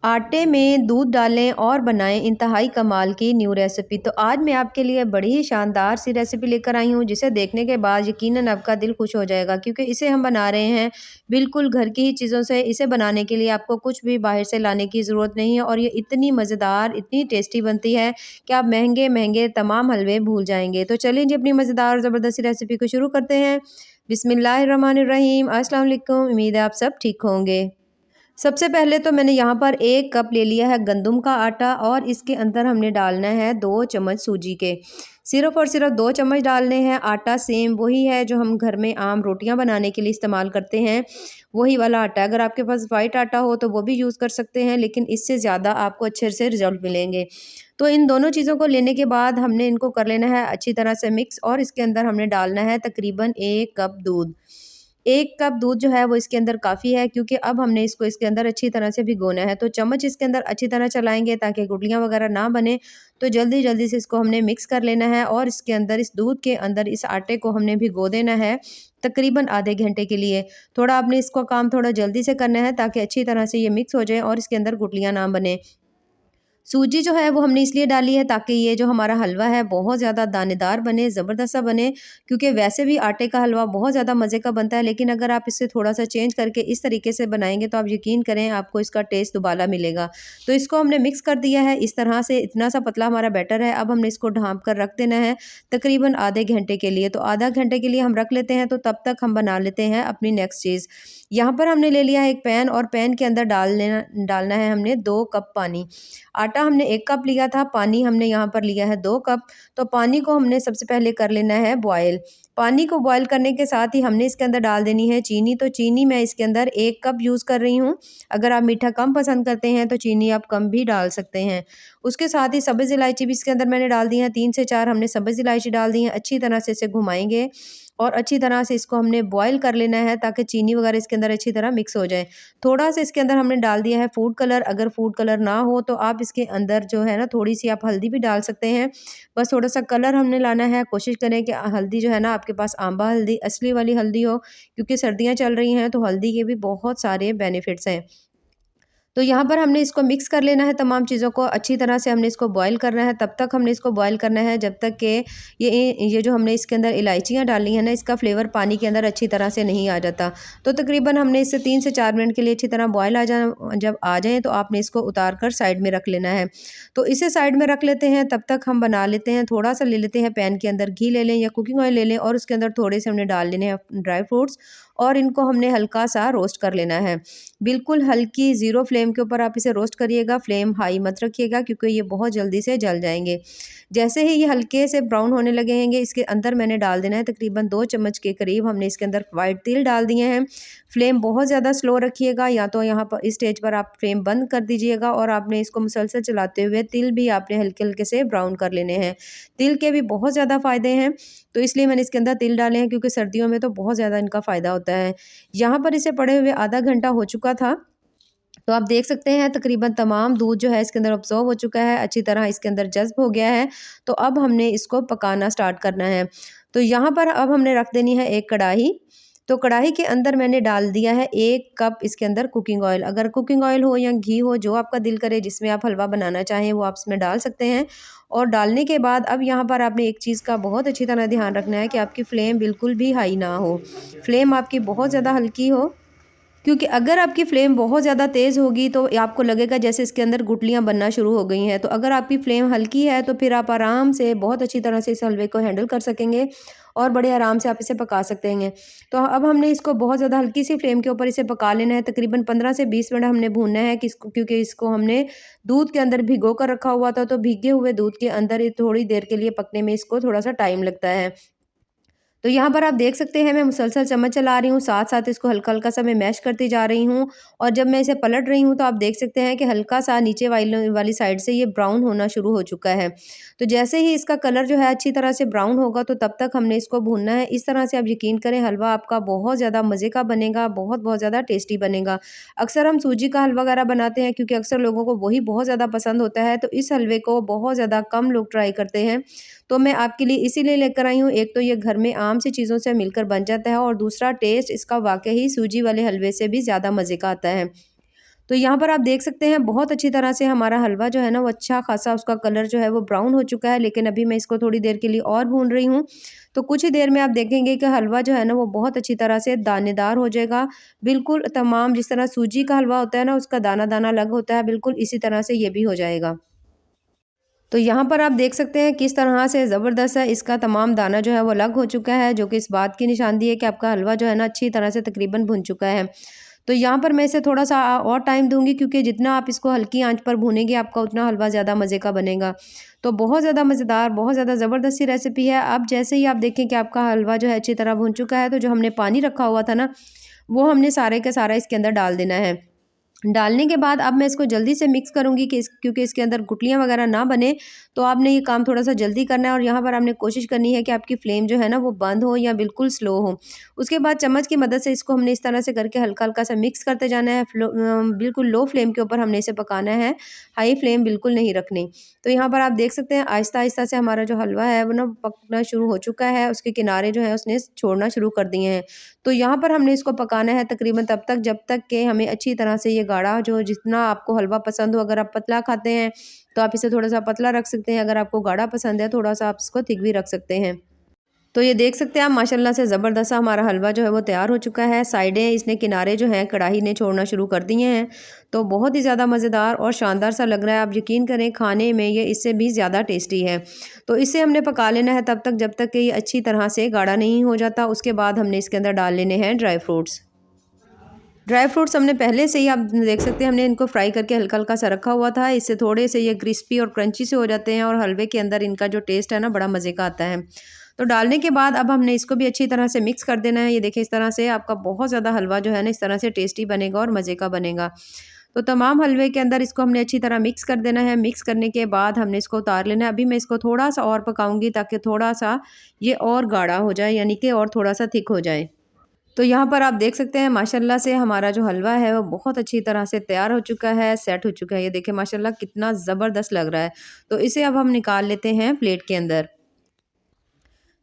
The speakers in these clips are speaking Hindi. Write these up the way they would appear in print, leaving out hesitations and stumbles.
आटे में दूध डालें और बनाएं इंतहाई कमाल की न्यू रेसिपी। तो आज मैं आपके लिए बड़ी ही शानदार सी रेसिपी लेकर आई हूँ जिसे देखने के बाद यकीनन आपका दिल खुश हो जाएगा, क्योंकि इसे हम बना रहे हैं बिल्कुल घर की ही चीज़ों से। इसे बनाने के लिए आपको कुछ भी बाहर से लाने की ज़रूरत नहीं है और ये इतनी मज़ेदार, इतनी टेस्टी बनती है कि आप महंगे महंगे तमाम हलवे भूल जाएंगे। तो चलिए जी, अपनी मज़ेदार और ज़बरदस्ती रेसिपी को शुरू करते हैं। बिस्मिल्लाहिर्रहमानिर्रहीम। अस्सलाम वालेकुम। उम्मीद है आप सब ठीक होंगे। सबसे पहले तो मैंने यहाँ पर 1 कप ले लिया है गंदम का आटा और इसके अंदर हमने डालना है 2 चम्मच सूजी के। सिर्फ़ और सिर्फ 2 चम्मच डालने हैं। आटा सेम वही है जो हम घर में आम रोटियां बनाने के लिए इस्तेमाल करते हैं, वही वाला आटा है। अगर आपके पास वाइट आटा हो तो वो भी यूज़ कर सकते हैं, लेकिन इससे ज़्यादा आपको अच्छे से रिज़ल्ट मिलेंगे। तो इन दोनों चीज़ों को लेने के बाद हमने इनको कर लेना है अच्छी तरह से मिक्स, और इसके अंदर हमने डालना है तकरीबन 1 कप दूध। 1 कप दूध जो है वो इसके अंदर काफ़ी है, क्योंकि अब हमने इसको इसके अंदर अच्छी तरह से भिगोना है। तो चम्मच इसके अंदर अच्छी तरह चलाएँगे ताकि गुठलियाँ वगैरह ना बने। तो जल्दी-जल्दी से इसको हमने मिक्स कर लेना है और इसके अंदर, इस दूध के अंदर, इस आटे को हमने भिगो देना है तकरीबन आधे घंटे के लिए। थोड़ा आपने इसको काम थोड़ा जल्दी से करना है ताकि अच्छी तरह से ये मिक्स हो जाए और इसके अंदर गुठलियाँ ना बने। सूजी जो है वो हमने इसलिए डाली है ताकि ये जो हमारा हलवा है बहुत ज़्यादा दानेदार बने, ज़बरदस्त सा बने। क्योंकि वैसे भी आटे का हलवा बहुत ज़्यादा मज़े का बनता है, लेकिन अगर आप इसे थोड़ा-सा चेंज करके इस तरीके से बनाएँगे तो आप यकीन करें आपको इसका टेस्ट दुबाला मिलेगा। तो इसको हमने मिक्स कर दिया है इस तरह से, इतना सा पतला हमारा बैटर है। अब हमने इसको ढाँप कर रख देना है तकरीबन आधे घंटे के लिए। तो आधा घंटे के लिए हम रख लेते हैं, तो तब तक हम बना लेते हैं अपनी नेक्स्ट चीज़। यहाँ पर हमने ले लिया है एक पैन और पैन के अंदर डालना है हमने 2 कप पानी। आटा हमने 1 कप लिया था, पानी हमने यहाँ पर लिया है 2 कप। तो पानी को हमने सबसे पहले कर लेना है बॉयल। पानी को बॉयल करने के साथ ही हमने इसके अंदर डाल देनी है चीनी। तो चीनी मैं इसके अंदर 1 कप यूज़ कर रही हूँ। अगर आप मीठा कम पसंद करते हैं तो चीनी आप कम भी डाल सकते हैं। उसके साथ ही सब्ज़ इलायची भी इसके अंदर मैंने डाल दी है, 3 से 4 हमने सब्ज़ इलायची डाल दी है। अच्छी तरह से इसे घुमाएँगे और अच्छी तरह से इसको हमने बॉयल कर लेना है ताकि चीनी वगैरह इसके अंदर अच्छी तरह मिक्स हो जाए। थोड़ा-सा इसके अंदर हमने डाल दिया है फूड कलर। अगर फूड कलर ना हो तो आप इसके अंदर जो है ना थोड़ी-सी आप हल्दी भी डाल सकते हैं। बस थोड़ा-सा कलर हमने लाना है। कोशिश करें कि हल्दी जो है ना आपके पास आंबा हल्दी, असली वाली हल्दी हो, क्योंकि सर्दियाँ चल रही हैं तो हल्दी के भी बहुत सारे बेनिफिट्स हैं। तो यहाँ पर हमने इसको मिक्स कर लेना है तमाम चीज़ों को, अच्छी तरह से हमने इसको बॉयल करना है। तब तक हमने इसको बॉयल करना है जब तक कि ये जो हमने इसके अंदर इलायचियाँ डाली हैं ना, इसका फ्लेवर पानी के अंदर अच्छी तरह से नहीं आ जाता। तो तकरीबन हमने इसे 3 से 4 मिनट के लिए अच्छी तरह बॉयल जब आ जाए तो आपने इसको उतार कर साइड में रख लेना है। तो इसे साइड में रख लेते हैं, तब तक हम बना लेते हैं। थोड़ा-सा ले लेते हैं पैन के अंदर घी ले लें या कुकिंग ऑयल ले लें और उसके अंदर थोड़े से हमने डाल लेने हैं ड्राई फ्रूट्स और इनको हमने हल्का-सा रोस्ट कर लेना है। बिल्कुल हल्की ज़ीरो फ्लेम के ऊपर आप इसे रोस्ट करिएगा, फ्लेम हाई मत रखिएगा क्योंकि ये बहुत जल्दी से जल जाएँगे। जैसे ही ये हल्के से ब्राउन होने लगेंगे, इसके अंदर मैंने डाल देना है तकरीबन 2 चम्मच के करीब हमने इसके अंदर व्हाइट तिल डाल दिए हैं। फ्लेम बहुत ज़्यादा स्लो रखिएगा, या तो यहाँ पर इस स्टेज पर आप फ्लेम बंद कर दीजिएगा और आपने इसको मुसलसल चलाते हुए तिल भी आपने हल्के-हल्के से ब्राउन कर लेने हैं। तिल के भी बहुत ज़्यादा फ़ायदे हैं, तो इसलिए मैंने इसके अंदर तिल डाले हैं, क्योंकि सर्दियों में तो बहुत ज़्यादा इनका फ़ायदा होता है। यहाँ पर इसे पड़े हुए आधा घंटा हो चुका था। तो आप देख सकते हैं तकरीबन तमाम दूध जो है इसके अंदर अब्ज़ॉर्ब हो चुका है, अच्छी तरह इसके अंदर जज़्ब हो गया है। तो अब हमने इसको पकाना स्टार्ट करना है। तो यहाँ पर अब हमने रख देनी है एक कढ़ाई। तो कढ़ाई के अंदर मैंने डाल दिया है 1 कप इसके अंदर कुकिंग ऑयल। अगर कुकिंग ऑयल हो या घी हो, जो आपका दिल करे, जिसमें आप हलवा बनाना चाहें वो आप इसमें डाल सकते हैं। और डालने के बाद अब यहाँ पर आपने एक चीज़ का बहुत अच्छी तरह ध्यान रखना है कि आपकी फ्लेम बिल्कुल भी हाई ना हो। फ्लेम आपकी बहुत ज़्यादा हल्की हो, क्योंकि अगर आपकी फ्लेम बहुत ज़्यादा तेज़ होगी तो आपको लगेगा जैसे इसके अंदर गुठलियाँ बनना शुरू हो गई हैं। तो अगर आपकी फ्लेम हल्की है तो फिर आप आराम से बहुत अच्छी तरह से इस हलवे को हैंडल कर सकेंगे और बड़े आराम से आप इसे पका सकते हैं। तो अब हमने इसको बहुत ज़्यादा हल्की सी फ्लेम के ऊपर इसे पका लेना है। तकरीबन 15 से 20 मिनट हमने भूनना है क्योंकि इसको हमने दूध के अंदर भिगो कर रखा हुआ था। तो भीगे हुए दूध के अंदर ये थोड़ी देर के लिए पकने में इसको थोड़ा-सा टाइम लगता है। तो यहाँ पर आप देख सकते हैं मैं मुसलसल चम्मच चला रही हूँ, साथ-साथ इसको हल्का-हल्का सा मैं मैश करती जा रही हूँ। और जब मैं इसे पलट रही हूँ तो आप देख सकते हैं कि हल्का-सा नीचे वाली साइड से ये ब्राउन होना शुरू हो चुका है। तो जैसे ही इसका कलर जो है अच्छी तरह से ब्राउन होगा तो तब तक हमने इसको भूनना है। इस तरह से आप यकीन करें हलवा आपका बहुत ज़्यादा मज़े का बनेगा, बहुत ज़्यादा टेस्टी बनेगा। अक्सर हम सूजी का हलवा वगैरह बनाते हैं क्योंकि अक्सर लोगों को वही बहुत ज़्यादा पसंद होता है, तो इस हलवे को बहुत ज़्यादा कम लोग ट्राई करते हैं। तो मैं आपके लिए इसीलिए लेकर आई हूँ। एक तो ये घर में आम सी चीज़ों से मिलकर बन जाता है और दूसरा टेस्ट इसका वाक़ई ही सूजी वाले हलवे से भी ज़्यादा मज़े का आता है। तो यहाँ पर आप देख सकते हैं बहुत अच्छी तरह से हमारा हलवा जो है ना वो अच्छा खासा उसका कलर जो है वो ब्राउन हो चुका है, लेकिन अभी मैं इसको थोड़ी देर के लिए और भून रही हूँ। तो कुछ ही देर में आप देखेंगे कि हलवा जो है ना वो बहुत अच्छी तरह से दानेदार हो जाएगा। बिल्कुल तमाम जिस तरह सूजी का हलवा होता है ना उसका दाना-दाना अलग होता है, बिल्कुल इसी तरह से ये भी हो जाएगा। तो यहाँ पर आप देख सकते हैं किस तरह से ज़बरदस्त है इसका तमाम दाना जो है वो अलग हो चुका है, जो कि इस बात की निशानी है कि आपका हलवा जो है ना अच्छी तरह से तकरीबन भुन चुका है। तो यहाँ पर मैं इसे थोड़ा-सा और टाइम दूँगी, क्योंकि जितना आप इसको हल्की आँच पर भूनेंगे आपका उतना हलवा ज़्यादा मज़े का बनेगा। तो बहुत ज़्यादा मज़ेदार, बहुत ज़्यादा ज़बरदस्त सी रेसिपी है। अब जैसे ही आप देखें कि आपका हलवा जो है अच्छी तरह भुन चुका है, तो जो हमने पानी रखा हुआ था ना, वो हमने सारे का सारा इसके अंदर डाल देना है। डालने के बाद अब मैं इसको जल्दी से मिक्स करूँगी कि क्योंकि इसके अंदर गुठलियाँ वगैरह ना बने, तो आपने ये काम थोड़ा-सा जल्दी करना है और यहाँ पर आपने कोशिश करनी है कि आपकी फ्लेम जो है ना वो बंद हो या बिल्कुल स्लो हो। उसके बाद चम्मच की मदद से इसको हमने इस तरह से करके हल्का-हल्का सा मिक्स करते जाना है। बिल्कुल लो फ्लेम के ऊपर हमने इसे पकाना है, हाई फ्लेम बिल्कुल नहीं रखनी। तो यहाँ पर आप देख सकते हैं आहिस्ता-आहिस्ता से हमारा जो हलवा है वो ना पकना शुरू हो चुका है, उसके किनारे जो है उसने छोड़ना शुरू कर दिए हैं। तो यहाँ पर हमने इसको पकाना है तकरीबन तब तक जब तक कि हमें अच्छी तरह से ये गाढ़ा जो जितना आपको हलवा पसंद हो, अगर आप पतला खाते हैं तो आप इसे थोड़ा-सा पतला रख सकते हैं, अगर आपको गाढ़ा पसंद है थोड़ा-सा आप इसको थिक भी रख सकते हैं। तो ये देख सकते हैं आप माशाल्लाह से ज़बरदस्त सा हमारा हलवा जो है वो तैयार हो चुका है। साइडें इसने किनारे जो हैं कढ़ाई ने छोड़ना शुरू कर दिए हैं। तो बहुत ही ज़्यादा मज़ेदार और शानदार सा लग रहा है। आप यकीन करें खाने में ये इससे भी ज़्यादा टेस्टी है। तो इसे हमने पका लेना है तब तक जब तक कि ये अच्छी तरह से गाढ़ा नहीं हो जाता। उसके बाद हमने इसके अंदर डाल लेने हैं ड्राई फ्रूट्स। ड्राई फ्रूट्स हमने पहले से ही आप देख सकते हैं हमने इनको फ्राई करके हल्का-हल्का सा रखा हुआ था। इससे थोड़े से ये क्रिस्पी और क्रंची से हो जाते हैं और हलवे के अंदर इनका जो टेस्ट है ना बड़ा मज़े का आता है। तो डालने के बाद अब हमने इसको भी अच्छी तरह से मिक्स कर देना है। ये देखिए इस तरह से आपका बहुत ज़्यादा हलवा जो है ना इस तरह से टेस्टी बनेगा और मज़े का बनेगा। तो तमाम हलवे के अंदर इसको हमने अच्छी तरह मिक्स कर देना है। मिक्स करने के बाद हमने इसको उतार लेना है। अभी मैं इसको थोड़ा-सा और पकाऊँगी ताकि थोड़ा-सा ये और गाढ़ा हो जाए, यानी कि और थोड़ा-सा थिक हो जाए। तो यहाँ पर आप देख सकते हैं माशाल्लाह से हमारा जो हलवा है वो बहुत अच्छी तरह से तैयार हो चुका है, सेट हो चुका है। ये देखिए माशाल्लाह कितना ज़बरदस्त लग रहा है। तो इसे अब हम निकाल लेते हैं प्लेट के अंदर।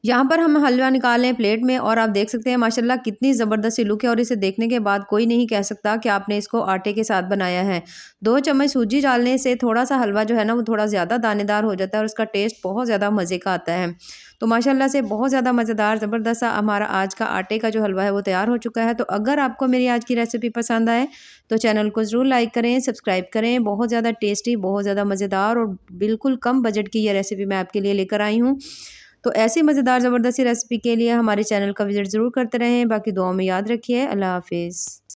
यहाँ पर हम हलवा निकाल लें प्लेट में और आप देख सकते हैं माशाल्लाह कितनी ज़बरदस्त सी लुक है और इसे देखने के बाद कोई नहीं कह सकता कि आपने इसको आटे के साथ बनाया है। 2 चम्मच सूजी डालने से थोड़ा-सा हलवा जो है ना वो थोड़ा ज़्यादा दानेदार हो जाता है और उसका टेस्ट बहुत ज़्यादा मज़े का आता है। तो माशाल्लाह से बहुत ज़्यादा मज़ेदार ज़बरदस्त सा हमारा आज का आटे का जो हलवा है वो तैयार हो चुका है। तो अगर आपको मेरी आज की रेसिपी पसंद आए तो चैनल को ज़रूर लाइक करें, सब्सक्राइब करें। बहुत ज़्यादा टेस्टी, बहुत ज़्यादा मज़ेदार और बिल्कुल कम बजट की ये रेसिपी मैं आपके लिए लेकर आई हूँ। तो ऐसी मज़ेदार ज़बरदस्त सी रेसिपी के लिए हमारे चैनल का विज़िट ज़रूर करते रहें। बाकी दुआओं में याद रखिए। अल्लाह हाफ़िज़।